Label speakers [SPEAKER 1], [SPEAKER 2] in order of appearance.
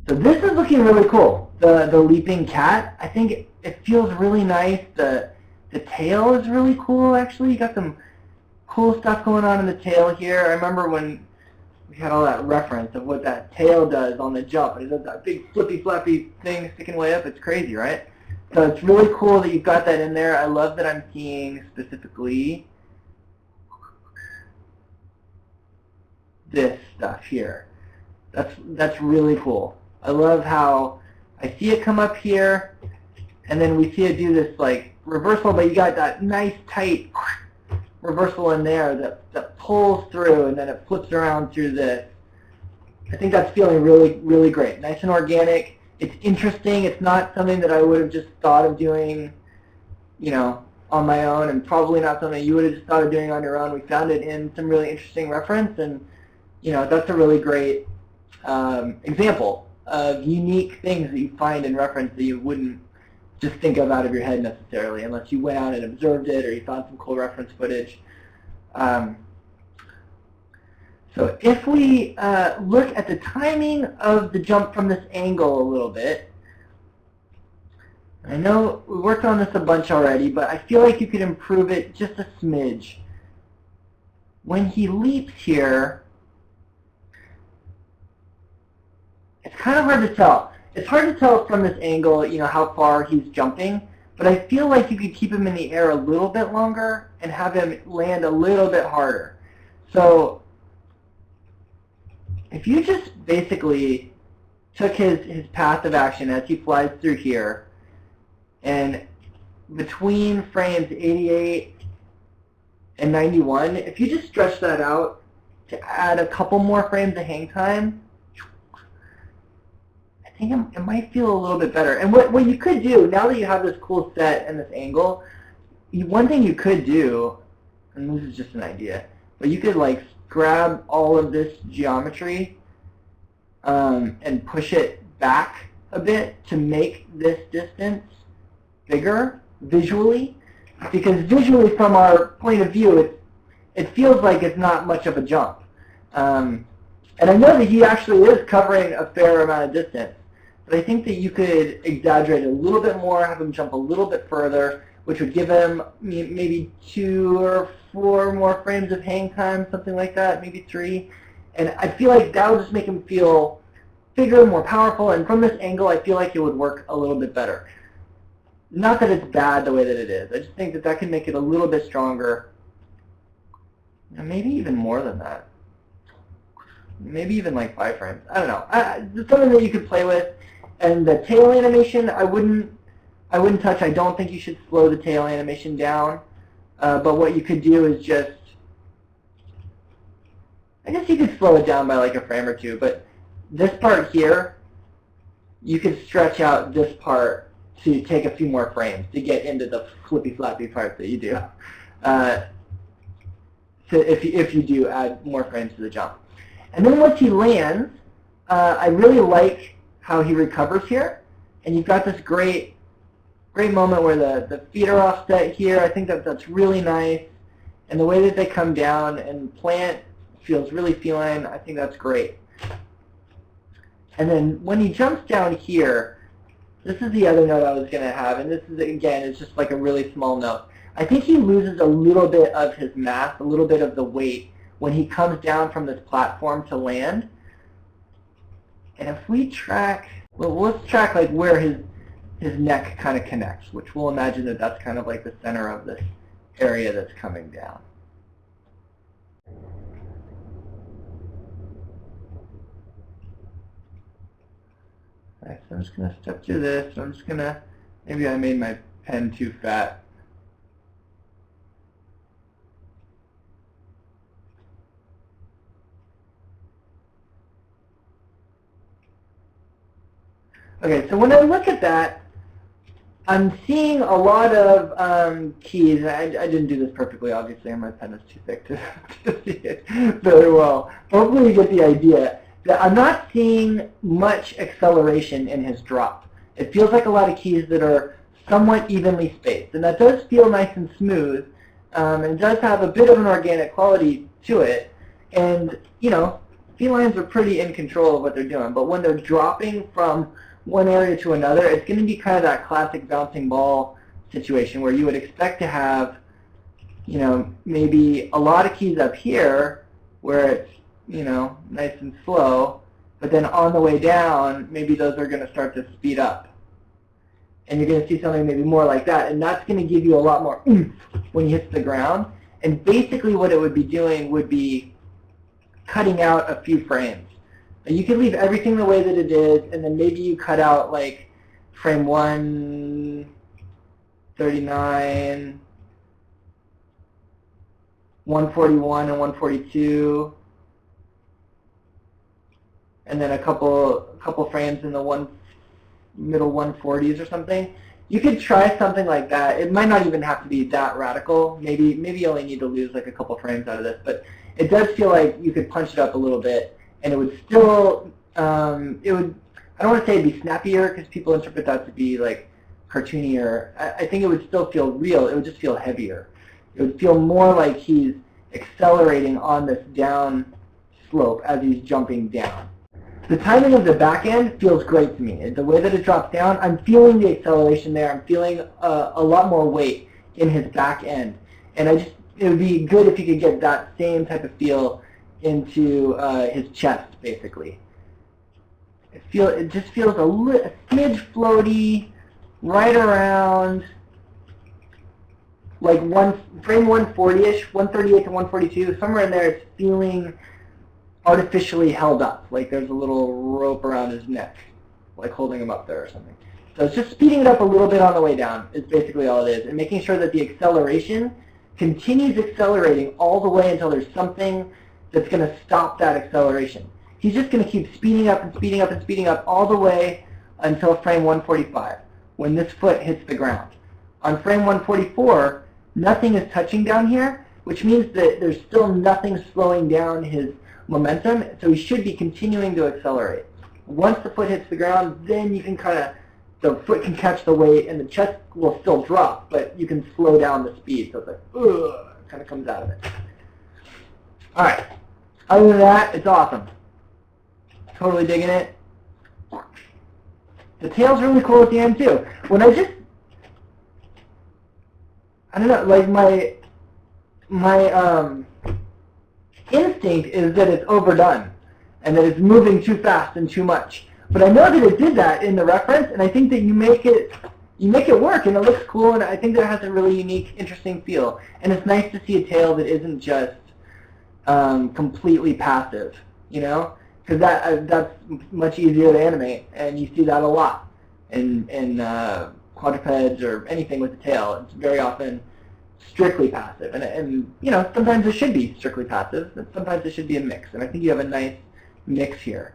[SPEAKER 1] So this is looking really cool. The leaping cat. I think it feels really nice. The tail is really cool. Actually, you got some cool stuff going on in the tail here. I remember when we had all that reference of what that tail does on the jump. It does that big flippy flappy thing sticking way up. It's crazy, right? So it's really cool that you've got that in there. I love that I'm seeing specifically this stuff here. That's really cool. I love how I see it come up here, and then we see it do this like reversal, but you got that nice tight reversal in there that pulls through, and then it flips around through this. I think that's feeling really, really great. Nice and organic. It's interesting. It's not something that I would have just thought of doing, you know, on my own, and probably not something you would have just thought of doing on your own. We found it in some really interesting reference, and you know, that's a really great example of unique things that you find in reference that you wouldn't just think of out of your head necessarily, unless you went out and observed it or you found some cool reference footage. So if we look at the timing of the jump from this angle a little bit, I know we worked on this a bunch already, but I feel like you could improve it just a smidge. When he leaps here, it's kind of hard to tell. It's hard to tell from this angle, you know, how far he's jumping, but I feel like you could keep him in the air a little bit longer and have him land a little bit harder. So if you just basically took his path of action as he flies through here, and between frames 88 and 91, if you just stretch that out to add a couple more frames of hang time, I think it might feel a little bit better. And what you could do, now that you have this cool set and this angle, one thing you could do, and this is just an idea, but you could like grab all of this geometry and push it back a bit to make this distance bigger visually, because visually from our point of view it feels like it's not much of a jump. And I know that he actually is covering a fair amount of distance, but I think that you could exaggerate it a little bit more, have him jump a little bit further, which would give him maybe 2 or 4 more frames of hang time, something like that, maybe 3. And I feel like that would just make him feel bigger, more powerful, and from this angle I feel like it would work a little bit better. Not that it's bad the way that it is, I just think that that can make it a little bit stronger, and maybe even more than that. Maybe even like 5 frames. I don't know. It's something that you could play with. And the tail animation, I wouldn't touch. I don't think you should slow the tail animation down. But what you could do is just, I guess you could slow it down by like a frame or 2. But this part here, you could stretch out this part to take a few more frames to get into the flippy flappy part that you do. So if you do add more frames to the jump. And then once he lands, I really like how he recovers here. And you've got this great moment where the feet are offset here. I think that's really nice. And the way that they come down and plant feels really feline. I think that's great. And then when he jumps down here, this is the other note I was going to have. And this is, again, it's just like a really small note. I think he loses a little bit of his mass, a little bit of the weight when he comes down from this platform to land. And if we track, well, let's track like where his neck kind of connects, which we'll imagine that that's kind of like the center of this area that's coming down. All right, so I'm just going to step through this. So I'm just going to, maybe I made my pen too fat. Okay, so when I look at that, I'm seeing a lot of keys. I didn't do this perfectly, obviously, and my pen is too thick to see it very well. Hopefully you get the idea that I'm not seeing much acceleration in his drop. It feels like a lot of keys that are somewhat evenly spaced, and that does feel nice and smooth, and it does have a bit of an organic quality to it. And, you know, felines are pretty in control of what they're doing, but when they're dropping from one area to another, it's going to be kind of that classic bouncing ball situation where you would expect to have, you know, maybe a lot of keys up here where it's, you know, nice and slow, but then on the way down, maybe those are going to start to speed up. And you're going to see something maybe more like that, and that's going to give you a lot more oomph when you hit the ground. And basically what it would be doing would be cutting out a few frames. You could leave everything the way that it is, and then maybe you cut out like frame 139, 141, and 142, and then a couple frames in the middle 140s or something. You could try something like that. It might not even have to be that radical. Maybe you only need to lose like a couple frames out of this, but it does feel like you could punch it up a little bit, and it would still, it would, I don't want to say it'd be snappier because people interpret that to be like cartoonier. I think it would still feel real. It would just feel heavier. It would feel more like he's accelerating on this down slope as he's jumping down. The timing of the back end feels great to me. The way that it drops down, I'm feeling the acceleration there. I'm feeling a lot more weight in his back end. And it would be good if you could get that same type of feel into his chest, basically. It just feels a smidge floaty, right around like frame 140-ish, 138 to 142, somewhere in there. It's feeling artificially held up, like there's a little rope around his neck, like holding him up there or something. So it's just speeding it up a little bit on the way down is basically all it is, and making sure that the acceleration continues accelerating all the way until there's something that's going to stop that acceleration. He's just going to keep speeding up and speeding up and speeding up all the way until frame 145, when this foot hits the ground. On frame 144, nothing is touching down here, which means that there's still nothing slowing down his momentum, so he should be continuing to accelerate. Once the foot hits the ground, then you can the foot can catch the weight and the chest will still drop, but you can slow down the speed, so it's like, ugh, kind of comes out of it. Alright, other than that, it's awesome. Totally digging it. The tail's really cool at the end too. When I don't know, like my instinct is that it's overdone and that it's moving too fast and too much. But I know that it did that in the reference, and I think that you make it work, and it looks cool, and I think that it has a really unique, interesting feel. And it's nice to see a tail that isn't just completely passive, you know? Because that's much easier to animate, and you see that a lot in quadrupeds or anything with a tail. It's very often strictly passive, and you know, sometimes it should be strictly passive, but sometimes it should be a mix, and I think you have a nice mix here.